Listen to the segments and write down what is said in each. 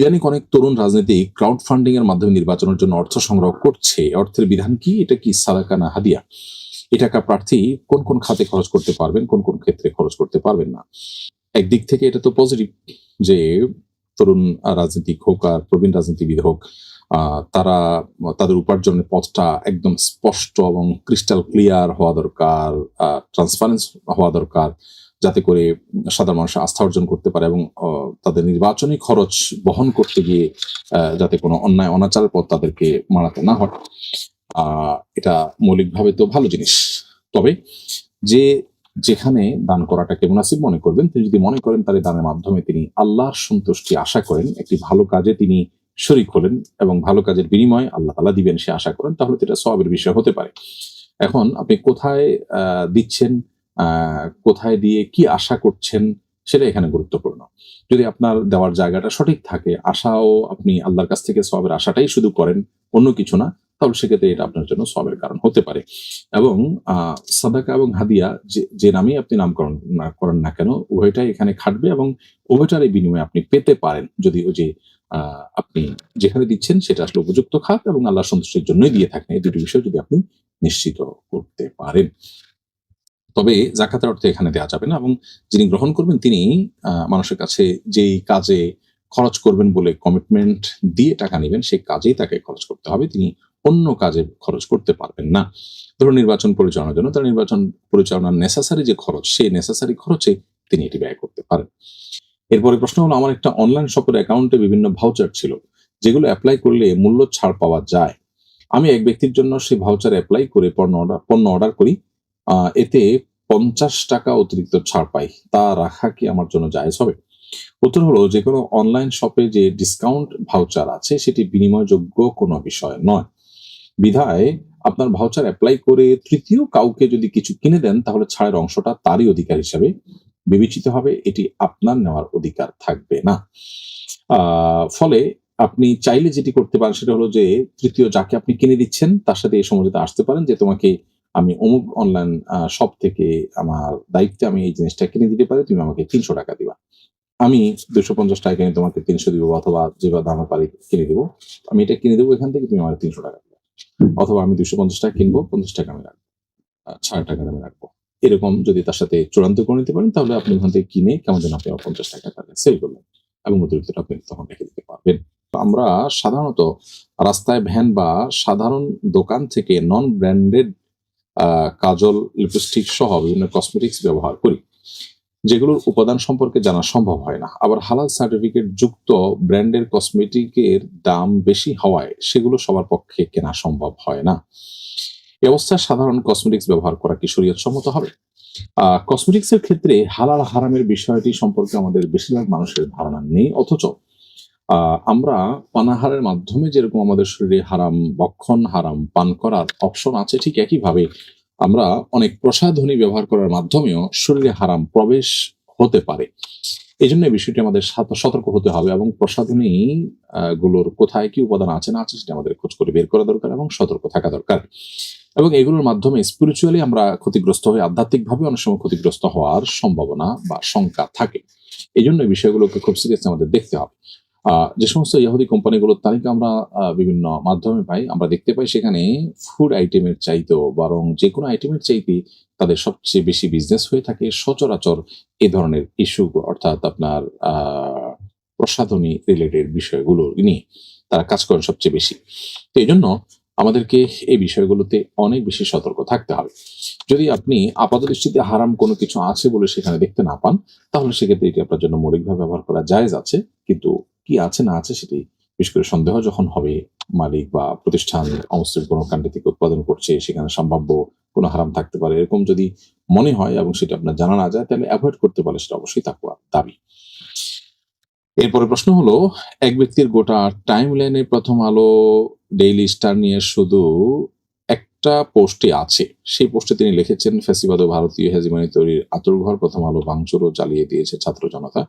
ইদানিং অনেক তরুণ রাজনীতিক ক্রাউড ফান্ডিং এর মাধ্যমে নির্বাচনের জন্য অর্থ সংগ্রহ করছে। অর্থের বিধান কি? এটা কি সাদাকা না হাদিয়া? এ টাকা প্রার্থী কোন কোন খাতে খরচ করতে পারবেন, কোন কোন ক্ষেত্রে খরচ করতে পারবেন না? একদিক থেকে এটা তো পজিটিভ যে তরুণ রাজনীতিক হোক আর প্রবীণ রাজনীতিবিদ হোক, তারা তাদের উপার্জনের পথটা একদম স্পষ্ট এবং ক্রিস্টাল ক্লিয়ার হওয়া দরকার, ট্রান্সপারেন্স হওয়া দরকার, যাতে করে সাধারণ মানুষ আস্থা অর্জন করতে পারে এবং তাদের নির্বাচনী খরচ বহন করতে গিয়ে যাতে কোনো অন্যায় অনাচারের পথ তাদেরকে মারাতে না হয়। এটা মৌলিকভাবে তো ভালো জিনিস। তবে যে যেখানে দান করাটাকে মুনাসিব মনে করবেন, তিনি যদি মনে করেন তার এই দানের মাধ্যমে তিনি আল্লাহর সন্তুষ্টি আশা করেন, একটি ভালো কাজে তিনি শরীক হলেন এবং ভালো কাজের বিনিময়ে আল্লাহ তাআলা দিবেন সে আশা করেন, তাহলে তো এটা সওয়াবের বিষয় হতে পারে। এখন আপনি কোথায় দিচ্ছেন, কোথায় দিয়ে কি আশা করছেন, সেটা এখানে গুরুত্বপূর্ণ। যদি আপনার দেওয়ার জায়গাটা সঠিক থাকে, আশাও আপনি আল্লাহর কাছ থেকে সওয়াবের আশাটাই শুধু করেন, অন্য কিছু না, তাহলে সেক্ষেত্রে এটা আপনার জন্য সওয়াবের কারণ হতে পারে। এবং সাদাকা এবং হাদিয়া যে নামেই আপনি নামকরণ করেন না কেন, উভয়টাই এখানে খাটবে এবং উভয়টার এই বিনিময়ে আপনি পেতে পারেন, যদি ওই যে আপনি যেখানে দিচ্ছেন সেটা আসলে উপযুক্ত খাত এবং আল্লাহর সন্তুষ্টির জন্যই দিয়ে থাকেন, এই দুটি বিষয় যদি আপনি নিশ্চিত করতে পারেন। তবে জাকাতের অর্থে এখানে দেওয়া যাবে না এবং যিনি গ্রহণ করবেন তিনি মানুষের কাছে যেই কাজে খরচ করবেন বলে কমিটমেন্ট দিয়ে টাকা নেবেন, সেই কাজেই তাকে খরচ করতে হবে। তিনি অন্য কাজে খরচ করতে পারবেন না। ধরুন নির্বাচন পরিচালনার জন্য তার নির্বাচন পরিচালনার নেসেসারি যে খরচ, সেই নেসেসারি খরচে তিনি এটি ব্যয় করতে পারেন। এরপরে প্রশ্ন হলো, আমার একটা অনলাইন শপের অ্যাকাউন্টে বিভিন্ন ভাউচার ছিল, যেগুলো অ্যাপ্লাই করলে মূল্য ছাড় পাওয়া যায়। আমি এক ব্যক্তির জন্য সেই ভাউচার অ্যাপ্লাই করে পণ্য অর্ডার করি। এতে 50 টাকা অতিরিক্ত ছাড় পাই। তা রাখা কি আমার জন্য জায়েজ হবে? উত্তর হলো, যেকোনো অনলাইন শপে যে ডিসকাউন্ট ভাউচার আছে সেটি বিনিময়যোগ্য কোনো বিষয় নয়। বিধায় আপনার ভাউচার অ্যাপ্লাই করে তৃতীয় কাউকে যদি কিছু কিনে দেন, তাহলে ছাড়ের অংশটা তারই অধিকার হিসাবে বিবেচিত হবে, এটি আপনার নেওয়ার অধিকার থাকবে না। ফলে আপনি চাইলে যেটি করতে পারেন সেটা হলো যে, তৃতীয় যাকে আপনি কিনে দিচ্ছেন তার সাথে এই সমঝোতা আসতে পারেন যে, তোমাকে আমি অমুক অনলাইন শপ থেকে আমার দায়িত্বে আমি এই জিনিসটা কিনে দিতে পারি, তুমি আমাকে 300 টাকা দিবা। আমি 250 টাকা কিনে তোমাকে 300 দিব, অথবা যে দামে পারি কিনে দিব। আমি এটা কিনে দেবো এখান থেকে, তুমি আমার 300 টাকা দিবা। অথবা আমি 250 টাকা কিনবো, 50 টাকা আমি রাখবো, 60 টাকা আমি রাখবো। এরকম যদি তার সাথে চূড়ান্ত করে নিতে পারেন, তাহলে আপনি ওখান থেকে কিনে কেমন যেন আপনি 50 টাকা তাকে সেল করলেন এবং অতিরিক্তটা আপনি তখন রেখে দিতে পারবেন। আমরা সাধারণত রাস্তায় ভ্যান বা সাধারণ দোকান থেকে নন ব্র্যান্ডেড কাজল, লিপস্টিক সহ বিভিন্ন কসমেটিক্স ব্যবহার করি, যেগুলোর উপাদান সম্পর্কে জানা সম্ভব হয় না। আবার হালাল সার্টিফিকেট যুক্ত ব্র্যান্ডের কসমেটিকের দাম বেশি হওয়ায় সেগুলো সবার পক্ষে কেনা সম্ভব হয় না। এ অবস্থায় সাধারণ কসমেটিক্স ব্যবহার করা কি শরীয়ত সম্মত হবে? কসমেটিক্স এর ক্ষেত্রে হালাল হারামের বিষয়টি সম্পর্কে আমাদের বেশিরভাগ মানুষের ধারণা নেই, অথচ আমরা পানাহারের মাধ্যমে যেরকম আমাদের শরীরে হারাম ভক্ষণ, হারাম পান করার অপশন আছে, ঠিক একইভাবে আমরা অনেক প্রসাধনী ব্যবহার করার মাধ্যমেও শরীরে হারাম প্রবেশ হতে পারে। এই জন্য এই বিষয়টি আমাদের সতর্ক হতে হবে এবং প্রসাধনী গুলোর কোথায় কি উপাদান আছে না আছে সেটা আমাদের খোঁজ করে বের করা দরকার এবং সতর্ক থাকা দরকার। এবং এগুলোর মাধ্যমে স্পিরিচুয়ালি আমরা ক্ষতিগ্রস্ত হয়ে আধ্যাত্মিকভাবে অনেক সময় ক্ষতিগ্রস্ত হওয়ার সম্ভাবনা বা শঙ্কা থাকে। এই জন্য এই বিষয়গুলোকে খুব সিরিয়াসলি আমাদের দেখতে হবে। যে সমস্ত ইহুদি কোম্পানিগুলোর তালিকা আমরা বিভিন্ন মাধ্যমে পাই, আমরা দেখতে পাই সেখানে ফুড আইটেমের চাইতেও বরং যে কোনো আইটেমের চাইতে তাদের সবচেয়ে বেশি বিজনেস হয়ে থাকে সচরাচর এই ধরনের ইস্যু, অর্থাৎ আপনার প্রসাধনী রিলেটেড বিষয়গুলো নিয়ে তারা কাজ করেন সবচেয়ে বেশি। তো এই জন্য আমাদেরকে এই বিষয়গুলোতে অনেক বেশি সতর্ক থাকতে হবে। যদি আপনি আপাতদৃষ্টিতে হারাম কোনো কিছু আছে বলে সেখানে দেখতে না পান, তাহলে সেক্ষেত্রে এটি আপনার জন্য মৌলিকভাবে ব্যবহার করা জায়েজ আছে। কিন্তু কি আছে না আছে সেটি বিশেষ করে সন্দেহ যখন হবে, মালিক বা প্রতিষ্ঠান অমুসলিম কোনো কান্ট্রি থেকে উৎপাদন করছে, সেখানে সম্ভাব্য কোনো হারাম থাকতে পারে, এরকম যদি মনে হয় এবং সেটা আপনার জানা না যায়, তাহলে অ্যাভয়েড করতে পারলে সেটা অবশ্যই তাকওয়ার দাবি। এরপরে প্রশ্ন হলো, এক ব্যক্তির গোটা টাইম লাইনে প্রথম আলো, ডেইলি স্টার নিয়ে শুধু একটা পোস্টে আছে। সেই পোস্টে তিনি লিখেছেন, ফ্যাসিবাদ ও ভারতীয় হেজিমনি তৈরির আঁতুড়ঘর প্রথম আলো ভাঙচুর ও জ্বালিয়ে দিয়েছে ছাত্র জনতা।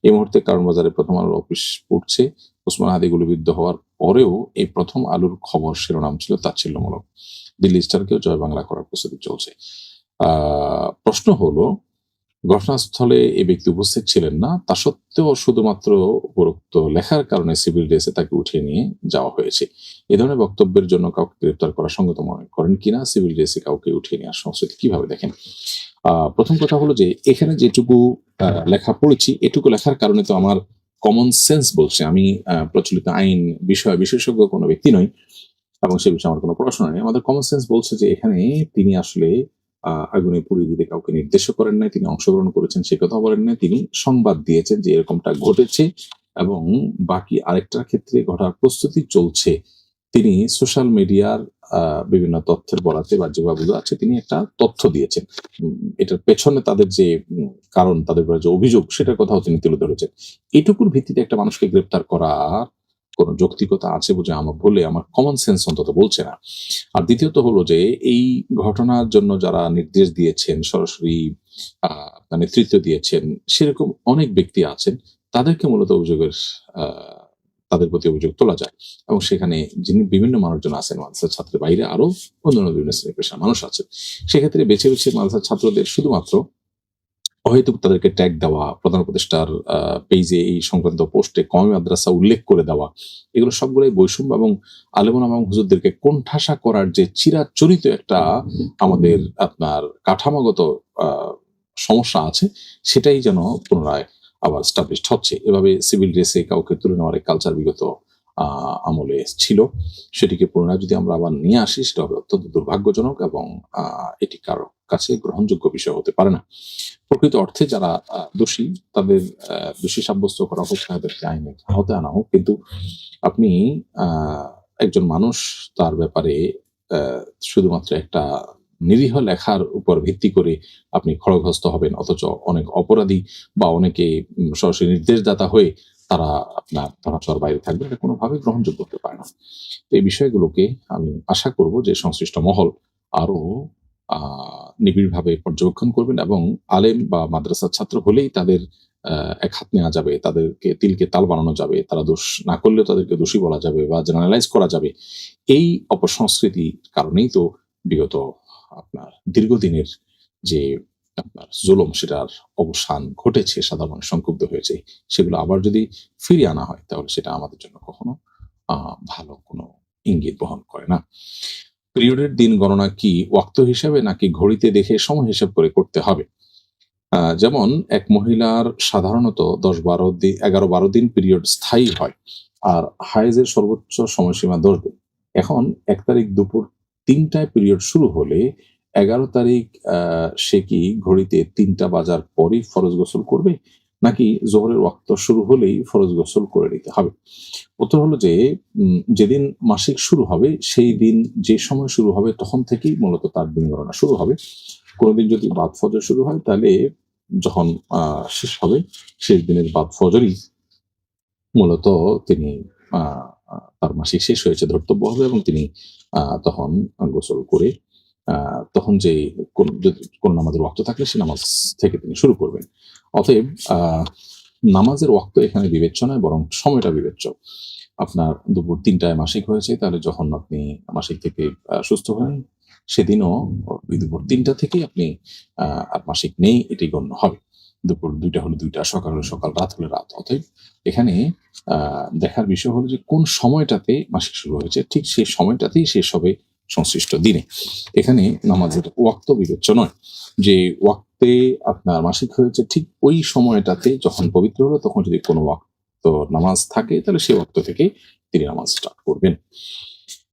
এই মুহূর্তে কারণ বাজারে প্রথম আলোর অফিস পড়ছে। ওসমান হাদি গুলিবিদ্ধ হওয়ার পরেও এই প্রথম আলোর খবর শিরোনাম ছিল তাচ্ছিল্যমূলক। দিল্লি স্টারকেও জয় বাংলা করার প্রস্তুতি চলছে। প্রশ্ন হলো, ঘটনাস্থলে এই ব্যক্তি উপস্থিত ছিলেন না, তা সত্ত্বেও শুধুমাত্র উপরোক্ত লেখার কারণে সিভিল ড্রেসে তাকে উঠিয়ে নিয়ে যাওয়া হয়েছে। এ ধরনের বক্তব্যের জন্য কাউকে গ্রেপ্তার করা সঙ্গত মনে করেন কিনা? সিভিল ড্রেসে কাউকে উঠিয়ে নেওয়ার সংস্কৃতি কিভাবে দেখেন? প্রথম কথা হলো যে এখানে যেটুকু লেখা পড়েছি, এটুকু লেখার কারণে তো আমার কমন সেন্স বলছে, আমি প্রচলিত আইন বিষয় বিশেষজ্ঞ কোনো ব্যক্তি নই এবং সে বিষয়ে আমার কোনো পড়াশোনা নেই। আমাদের কমন সেন্স বলছে যে এখানে তিনি আসলে আগুনে পুড়িয়ে দিতে কাউকে নির্দেশও করেন নাই, তিনি অংশগ্রহণ করেছেন সে কথাও বলেন নাই। তিনি সংবাদ দিয়েছেন যে এরকমটা ঘটেছে এবং বাকি আরেকটার ক্ষেত্রে ঘটার প্রস্তুতি চলছে। তিনি সোশ্যাল মিডিয়ার বিভিন্ন তথ্যের বরাতে বা যেভাবে আছে তিনি একটা তথ্য দিয়েছেন। এটার পেছনে তাদের যে কারণ, তাদের যে অভিযোগ, সেটার কথাও তিনি তুলে ধরেছেন। এটুকুর ভিত্তিতে একটা মানুষকে গ্রেপ্তার করা কোনো যৌক্তিকতা আছে বলে আমার কমন সেন্স অন্তত বলছে না। আর দ্বিতীয়ত হলো যে এই ঘটনার জন্য যারা নির্দেশ দিয়েছেন, সরাসরি আপনার নেতৃত্ব দিয়েছেন, সেরকম অনেক ব্যক্তি আছেন। তাদেরকে মূলত তাদের প্রতি অভিযোগ তোলা যায় এবং সেখানে যিনি বিভিন্ন মানুষজন আছেন, মাদ্রাসার ছাত্রের বাইরে আরো অন্যান্য বিভিন্ন শ্রেণী পেশার মানুষ আছেন। সেক্ষেত্রে বেছে মাদ্রাসার ছাত্রদের শুধুমাত্র অহেতুক তাদেরকে ট্যাগ দেওয়া, প্রধান উপদেষ্টার পেজে এই সংক্রান্ত পোস্টে কওমি মাদ্রাসা উল্লেখ করে দেওয়া, এগুলো সবগুলোই বৈষম্য এবং আলেম ওলামা এবং হুজুরদেরকে কোণঠাসা করার যে চিরাচরিত একটা আমাদের আপনার কাঠামোগত সমস্যা আছে, সেটাই যেন পুনরায় আবার স্টাবলিশড হচ্ছে। এভাবে সিভিল ড্রেসে কাউকে তুলে নেওয়ার এক কালচার বিগত আমলে ছিল। সেটিকে পুনরায় যদি আমরা আবার নিয়ে আসি, সেটা হবে অত্যন্ত দুর্ভাগ্যজনক এবং এটি কারো কাছে গ্রহণযোগ্য বিষয় হতে পারে না। প্রকৃত অর্থে যারা দোষী, তাদের দোষী সাব্যস্ত করা হোক, তাদেরকে আইনের আওতায় আনা হোক। কিন্তু আপনি একজন মানুষ, তার ব্যাপারে শুধুমাত্র একটা নিরীহ লেখার উপর ভিত্তি করে আপনি খড়গহস্ত হবেন, অথচ অনেক অপরাধী বা অনেকে সরাসরি নির্দেশদাতা হয়ে তারা আপনার ধরাছোঁয়ার বাইরে থাকবে, এটা কোনোভাবেই গ্রহণযোগ্য হতে পারে না। তো এই বিষয়গুলোকে আমি আশা করব যে সংশ্লিষ্ট মহল আরো নিবিড়ভাবে পর্যবেক্ষণ করবেন এবং আলেম বা মাদ্রাসার ছাত্র হলেই তাদের এক হাত নেওয়া যাবে, তাদেরকে তিলকে তাল বানানো যাবে, তারা দোষ না করলেও তাদেরকে দোষী বলা যাবে বা জেনারেলাইজ করা যাবে। এই অপসংস্কৃতির কারণেই তো বিগত আপনার দীর্ঘদিনের যে আপনার জুলুম, সেটার অবসান ঘটেছে, সাধারণ মানুষ সংক্ষুব্ধ হয়েছে। সেগুলো আবার যদি ফিরিয়ে আনা হয়, তাহলে সেটা আমাদের জন্য কখনো ভালো কোনো ইঙ্গিত বহন করে না। পিরিয়ডের দিন গণনা কি ওয়াক্ত হিসাবে নাকি ঘড়িতে দেখে সময় হিসাব করে করতে হবে? যেমন এক মহিলার সাধারণত 11-12 দিন পিরিয়ড স্থায়ী হয়, আর হায়েজের সর্বোচ্চ সময়সীমা 10 দিন। এখন 1 তারিখ দুপুর 3টায় পিরিয়ড শুরু হলে 11 তারিখ সে কি ঘড়িতে 3টা বাজার পরই ফরজ গোসল করবে, নাকি জোহরের ওয়াক্ত শুরু হলেই ফরজ গোসল করে নিতে হবে? উত্তর হলো যে যেদিন মাসিক শুরু হবে, সেই দিন যে সময় শুরু হবে তখন থেকেই মূলত তার দিন গণনা শুরু হবে। কোনোদিন যদি বাদ ফজর শুরু হয়, তাহলে যখন শেষ হবে, শেষ দিনের বাদ ফজরই মূলত তিনি তার মাসিক শেষ হয়েছে ধর্তব্য হবে এবং তিনি তখন গোসল করে তখন যে কোন নামাজের ওয়াক্ত থাকলে সে নামাজ থেকে তিনি শুরু করবেন। অতএব নামাজের ওয়াক্ত এখানে বিবেচ্য নয়, বরং সময়টা বিবেচ্য। আপনার দুপুর 3টায় মাসিক হয়েছে, তাহলে যখন আপনি মাসিক থেকে সুস্থ হন, সেদিনও ওই দুপুর 3টা থেকে আপনি আর মাসিক নেই, এটি গণ্য হবে। দুপুর 2টা হলে 2টা, সকাল হলে সকাল, রাত হলে রাত। অতএব এখানে দেখার বিষয় হলো যে কোন সময়টাতে মাসিক শুরু হয়েছে, ঠিক সেই সময়টাতেই শেষ হবে সংশ্লিষ্ট দিনে। এখানে নামাজের ওয়াক্ত বিবেচ্য নয়, যে ওয়াক্তে আপনার মাসিক হয়েছে ঠিক ওই সময়টাতে যখন পবিত্র হলো, তখন যদি কোনো ওয়াক্ত নামাজ থাকে, তাহলে সেই ওয়াক্ত থেকে তিনি নামাজ স্টার্ট করবেন।